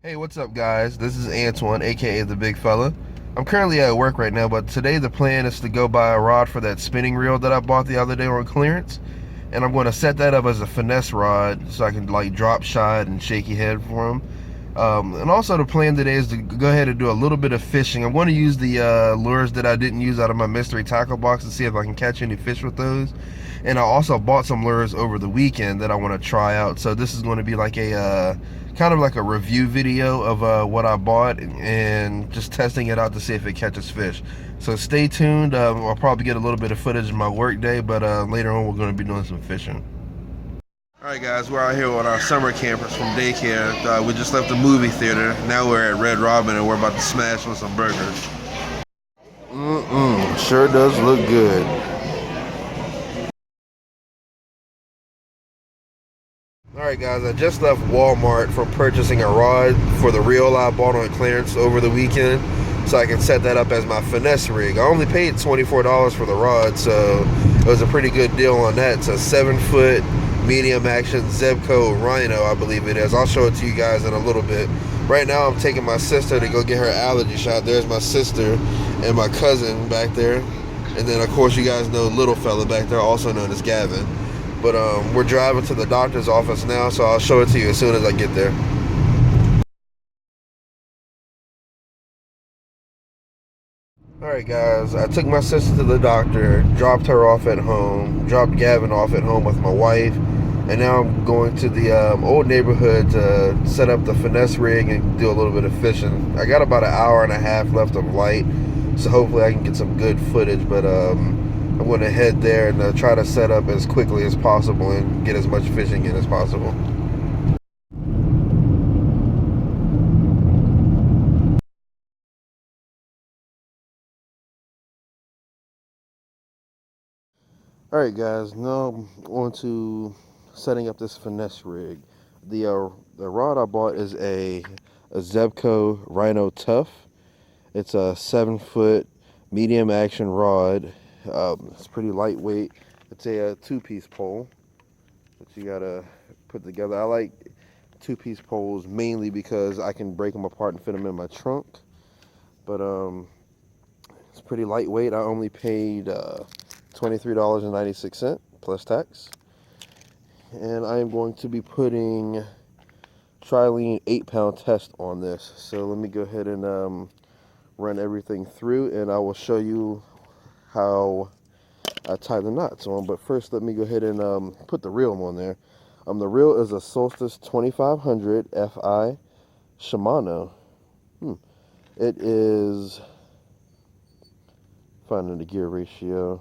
Hey, what's up, guys? This is Antoine, aka the Bigfella. I'm currently at work right now, but today the plan is to go buy a rod for that spinning reel that I bought the other day on clearance, and I'm going to set that up as a finesse rod so I can like drop shot and shaky head for him. And also the plan today is to go ahead and do a little bit of fishing. I'm going to use the lures that I didn't use out of my mystery tackle box to see if I can catch any fish with those. And I also bought some lures over the weekend that I want to try out. So this is going to be like a kind of like a review video of what I bought and just testing it out to see if it catches fish. So stay tuned. I'll probably get a little bit of footage of my work day, but later on we're going to be doing some fishing. Alright guys, we're out here with our summer campers from daycare. We just left the movie theater. Now we're at Red Robin and we're about to smash on some burgers. Sure does look good. Alright guys, I just left Walmart from purchasing a rod for the reel I bought on clearance over the weekend so I can set that up as my finesse rig. I only paid $24 for the rod, so it was a pretty good deal on that. It's a 7-foot medium action Zebco Rhino, I believe it is. I'll show it to you guys in a little bit. Right now I'm taking my sister to go get her allergy shot. There's my sister and my cousin back there. And then of course you guys know little fella back there, also known as Gavin. But we're driving to the doctor's office now, so I'll show it to you as soon as I get there. Alright guys, I took my sister to the doctor, dropped her off at home, dropped Gavin off at home with my wife, and now I'm going to the old neighborhood to set up the finesse rig and do a little bit of fishing. I got about an hour and a half left of light, so hopefully I can get some good footage, but I'm going to head there and try to set up as quickly as possible and get as much fishing in as possible. Alright guys, now I'm on to setting up this finesse rig. The rod I bought is a Zebco Rhino Tough. It's a 7-foot medium action rod. It's pretty lightweight. It's a two-piece pole that you gotta put together. I like two-piece poles mainly because I can break them apart and fit them in my trunk. But it's pretty lightweight. I only paid $23.96 plus tax. And I am going to be putting Trilene 8-pound test on this. So let me go ahead and run everything through, and I will show you how I tie the knots on. But first, let me go ahead and put the reel on there. The reel is a Solstice 2500 FI Shimano. It is, finding the gear ratio.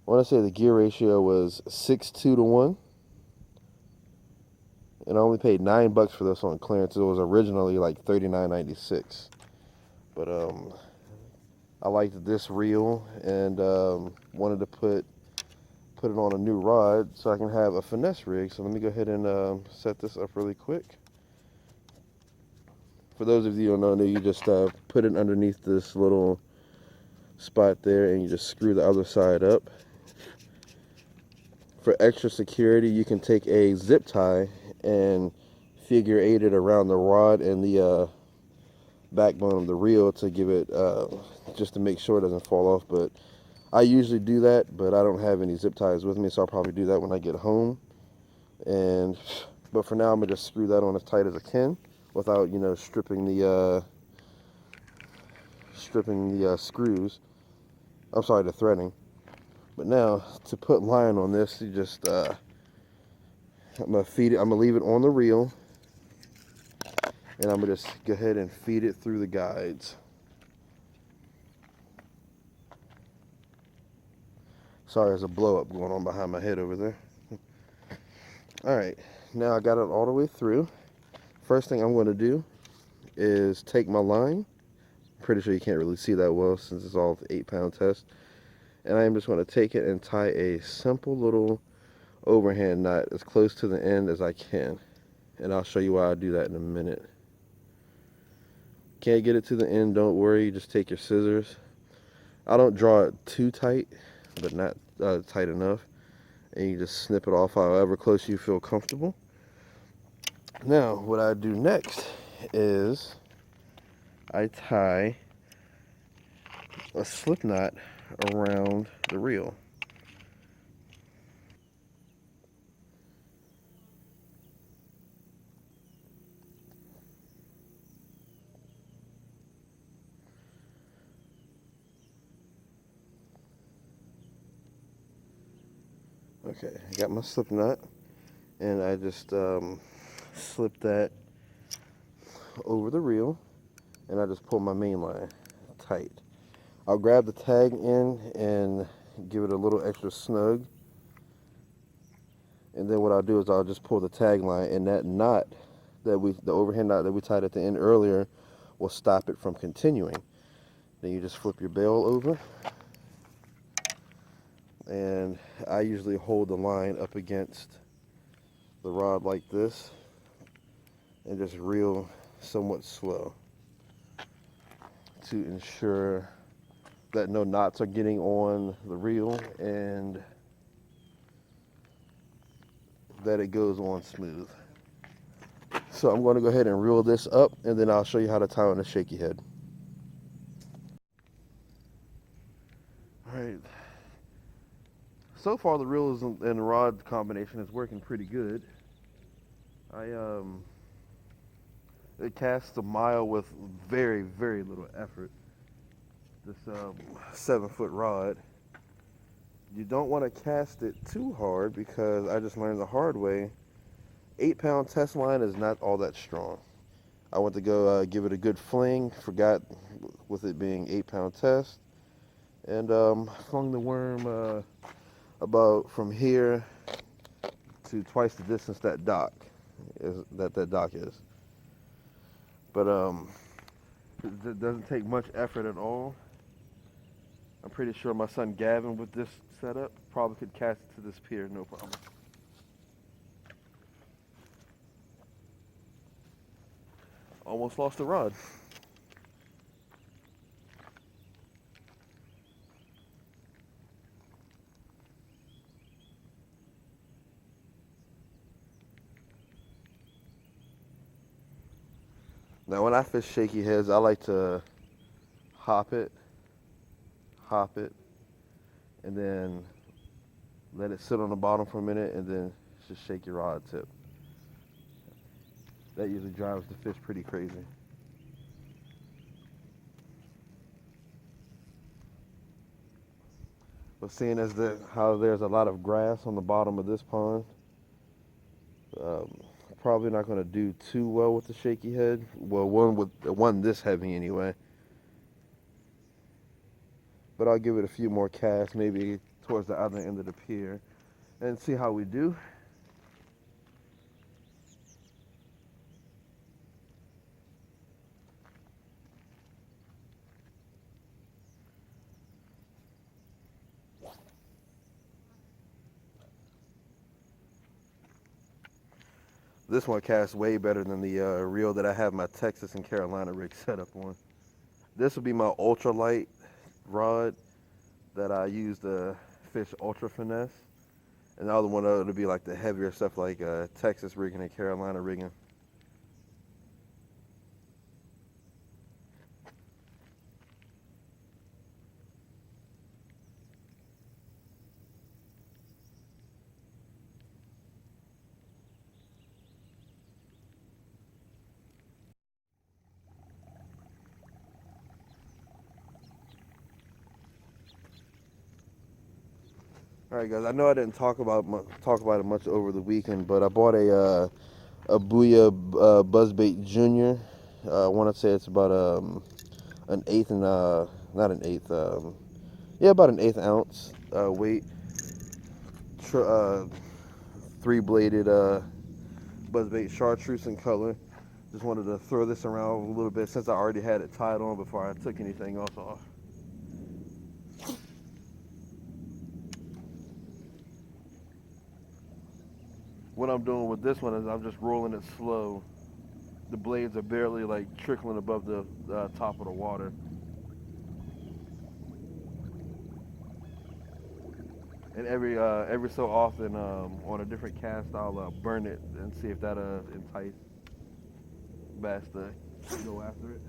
I want to say the gear ratio was 6:2 to 1. And I only paid $9 for this on clearance. It was originally like $39.96. But I liked this reel and wanted to put it on a new rod so I can have a finesse rig. So let me go ahead and set this up really quick. For those of you who don't know, you just put it underneath this little spot there and you just screw the other side up. For extra security, you can take a zip tie and figure 8 it around the rod and the backbone of the reel to give it, just to make sure it doesn't fall off. But I usually do that, but I don't have any zip ties with me, so I'll probably do that when I get home. But for now, I'm gonna just screw that on as tight as I can without, you know, stripping the screws. I'm sorry, the threading. But now, to put line on this, you just, I'm gonna feed it, I'm gonna leave it on the reel, and I'm gonna just go ahead and feed it through the guides. Sorry, there's a blow up going on behind my head over there. Alright, now I got it all the way through. First thing I'm gonna do is take my line. Pretty sure you can't really see that well since it's all 8-pound test. And I'm just going to take it and tie a simple little overhand knot as close to the end as I can. And I'll show you why I do that in a minute. Can't get it to the end, don't worry, just take your scissors. I don't draw it too tight, but not tight enough. and you just snip it off however close you feel comfortable. Now, what I do next is I tie a slip knot around the reel. Okay, I got my slip knot, and I just slip that over the reel, and I just pull my main line tight. I'll grab the tag end and give it a little extra snug, and then what I'll do is I'll just pull the tag line, and that knot that the overhand knot that we tied at the end earlier will stop it from continuing. Then you just flip your bail over, and I usually hold the line up against the rod like this and just reel somewhat slow to ensure that no knots are getting on the reel and that it goes on smooth. So I'm going to go ahead and reel this up, and then I'll show you how to tie on a shaky head. All right. So far the reels and rod combination is working pretty good. It casts a mile with very, very little effort. This 7-foot rod. You don't want to cast it too hard because I just learned the hard way. 8-pound test line is not all that strong. I went to go give it a good fling, forgot with it being 8-pound test, and flung the worm about from here to twice the distance that dock is. But it doesn't take much effort at all. I'm pretty sure my son Gavin with this setup probably could cast it to this pier, no problem. Almost lost the rod. Now when I fish shaky heads, I like to hop it, and then let it sit on the bottom for a minute, and then just shake your rod tip. That usually drives the fish pretty crazy. But seeing as how there's a lot of grass on the bottom of this pond, probably not going to do too well with the shaky head. Well, one this heavy anyway. But I'll give it a few more casts, maybe towards the other end of the pier, and see how we do. This one casts way better than the reel that I have my Texas and Carolina rig set up on. This will be my ultralight rod that I use to fish ultra finesse. And the other one it'll be like the heavier stuff like Texas rigging and Carolina rigging. All right, guys. I know I didn't talk about it much over the weekend, but I bought a Booyah Buzzbait Junior. I want to say it's about an eighth and not an eighth. Yeah, about an 1/8 ounce weight. 3-bladed buzzbait chartreuse in color. Just wanted to throw this around a little bit since I already had it tied on before I took anything else off. What I'm doing with this one is I'm just rolling it slow. The blades are barely like trickling above the top of the water. And every so often, on a different cast, I'll burn it and see if that entice bass to go after it.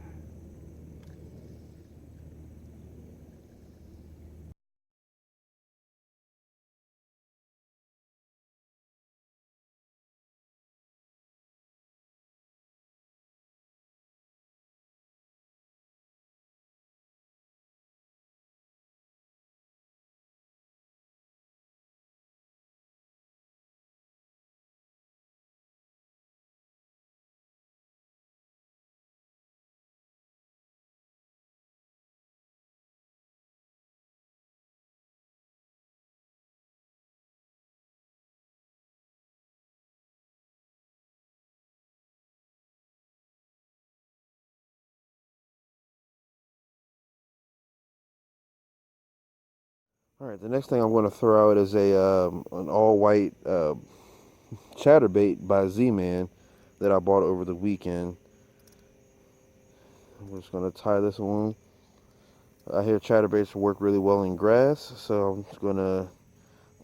All right, the next thing I'm going to throw out is an all white chatterbait by Z-Man that I bought over the weekend. I'm just going to tie this on. I hear chatterbaits work really well in grass, so I'm just going to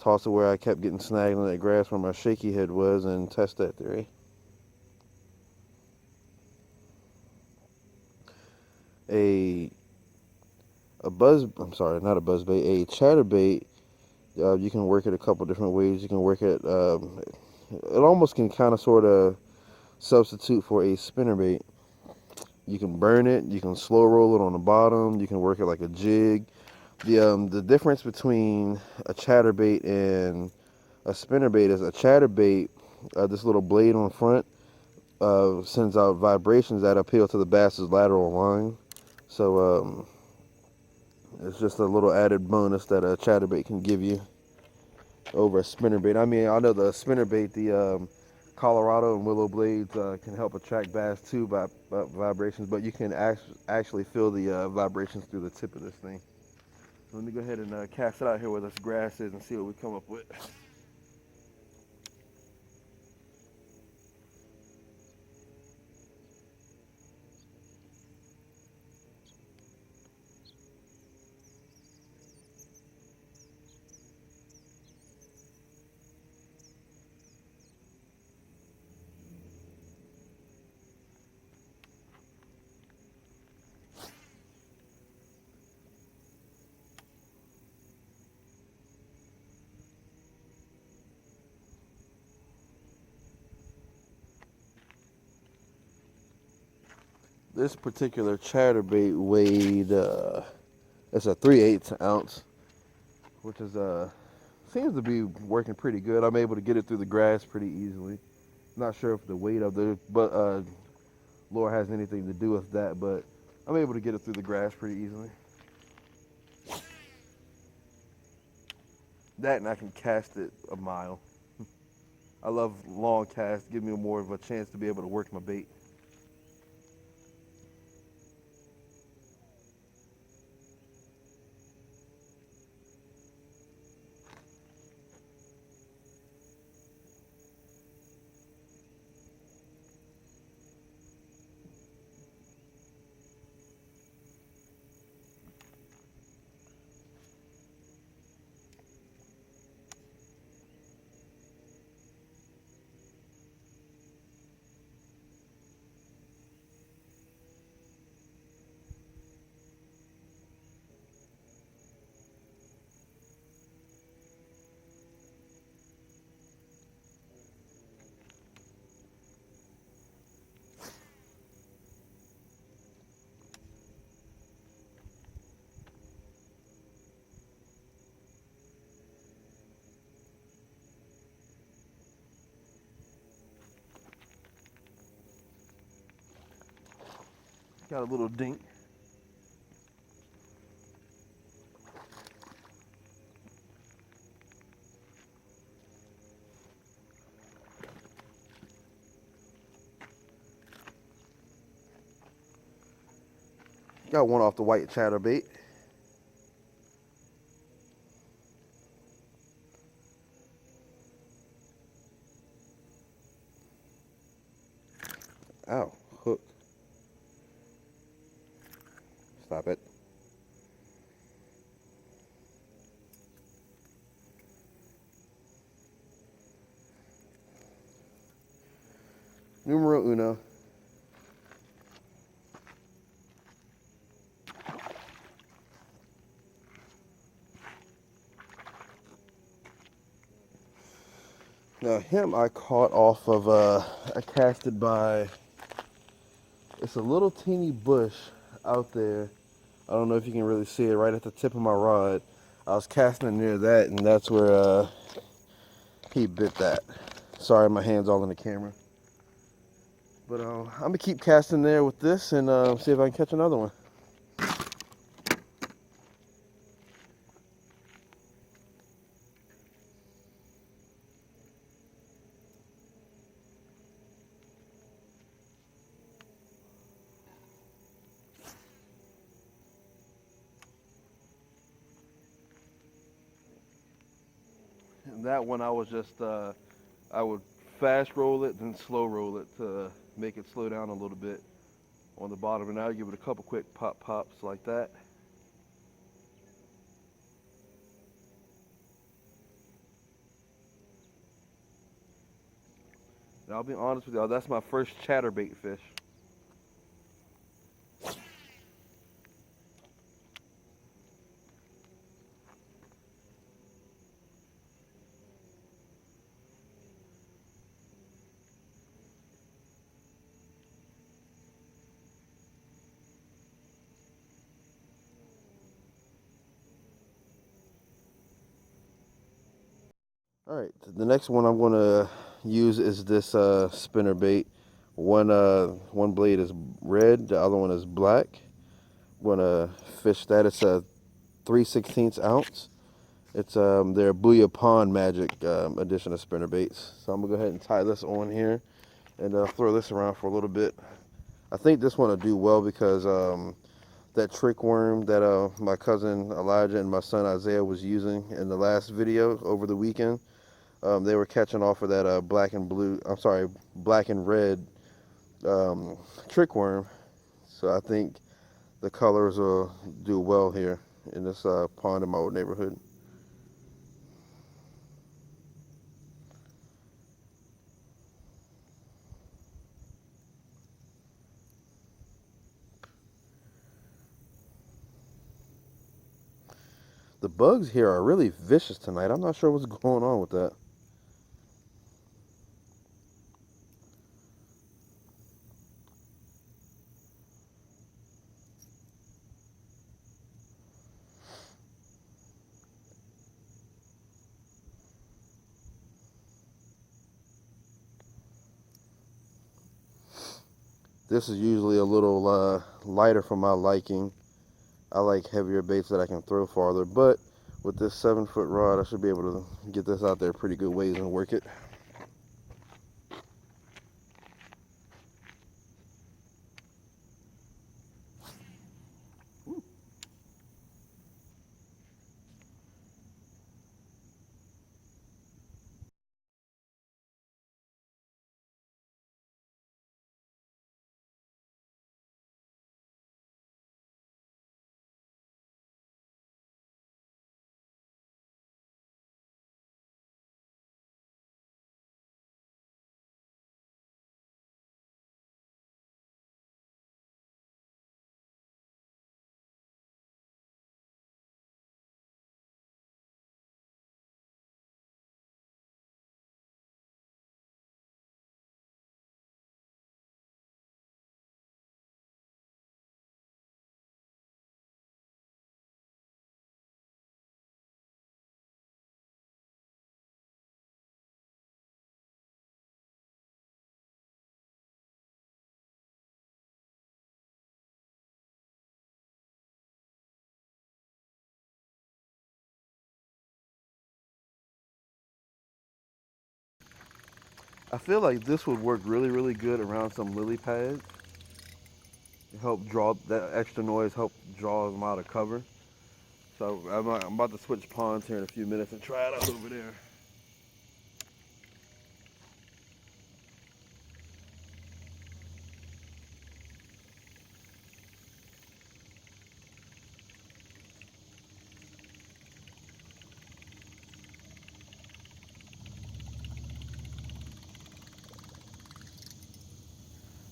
toss it where I kept getting snagged in that grass where my shaky head was and test that theory. A I'm sorry, not a buzz bait, a chatterbait. You can work it a couple different ways. You can work it. It almost can kind of sort of substitute for a spinnerbait. You can burn it. You can slow roll it on the bottom. You can work it like a jig. The difference between a chatterbait and a spinnerbait is a chatterbait. This little blade on front sends out vibrations that appeal to the bass's lateral line. So it's just a little added bonus that a chatterbait can give you over a spinnerbait. I mean, I know the spinnerbait, the Colorado and willow blades can help attract bass too by vibrations, but you can actually feel the vibrations through the tip of this thing. So let me go ahead and cast it out here where this grass is and see what we come up with. This particular chatterbait weighed, it's a 3/8 ounce, which is seems to be working pretty good. I'm able to get it through the grass pretty easily. Not sure if the weight of the lure has anything to do with that, but I'm able to get it through the grass pretty easily. That and I can cast it a mile. I love long casts, give me more of a chance to be able to work my bait. Got a little dink. Got one off the white chatterbait. Ow, hook. Stop it. Numero uno. Now him I caught off of, I casted by, it's a little teeny bush out there. I don't know if you can really see it right at the tip of my rod. I was casting near that, and that's where he bit that. Sorry, my hand's all in the camera. But I'm going to keep casting there with this and see if I can catch another one. And that one I was just, I would fast roll it, then slow roll it to make it slow down a little bit on the bottom. And now give it a couple quick pops like that. And I'll be honest with y'all, that's my first chatterbait fish. All right, the next one I'm going to use is this spinner bait. One blade is red, the other one is black. I'm going to fish that. It's a 3/16 ounce. It's their Booyah Pond Magic edition of spinner baits. So I'm going to go ahead and tie this on here and throw this around for a little bit. I think this one will do well because that trick worm that my cousin Elijah and my son Isaiah was using in the last video over the weekend, they were catching off of that black and red trick worm. So I think the colors will do well here in this pond in my old neighborhood. The bugs here are really vicious tonight. I'm not sure what's going on with that. This is usually a little lighter for my liking. I like heavier baits that I can throw farther, but with this 7-foot rod, I should be able to get this out there pretty good ways and work it. I feel like this would work really, really good around some lily pads. Help draw that extra noise, help draw them out of cover. So I'm about to switch ponds here in a few minutes and try it out over there.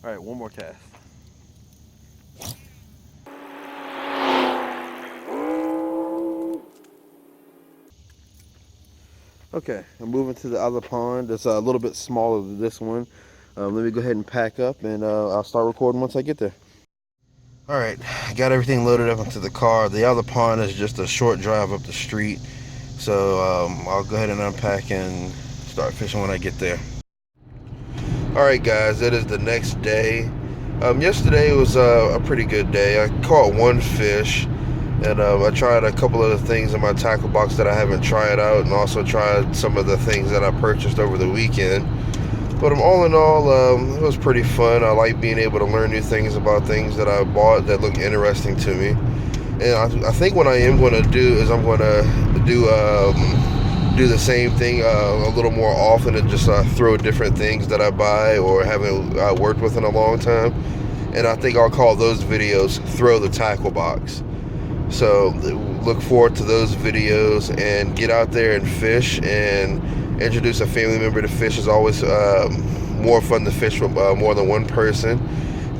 All right, one more cast. Okay, I'm moving to the other pond. It's a little bit smaller than this one. Let me go ahead and pack up, and I'll start recording once I get there. All right, got everything loaded up into the car. The other pond is just a short drive up the street, so I'll go ahead and unpack and start fishing when I get there. All right, guys, it is the next day. Yesterday was a pretty good day. I caught one fish, and I tried a couple of the things in my tackle box that I haven't tried out, and also tried some of the things that I purchased over the weekend. But all in all, it was pretty fun. I like being able to learn new things about things that I bought that look interesting to me. And I think what I am going to do is I'm going to do the same thing a little more often, and just throw different things that I buy or haven't worked with in a long time. And I think I'll call those videos Throw the Tackle Box. So look forward to those videos, and get out there and fish, and introduce a family member to fish. Is always more fun to fish with more than one person.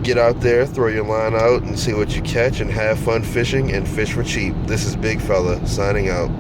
Get out there, throw your line out, and see what you catch, and have fun fishing, and fish for cheap. This is Bigfella signing out.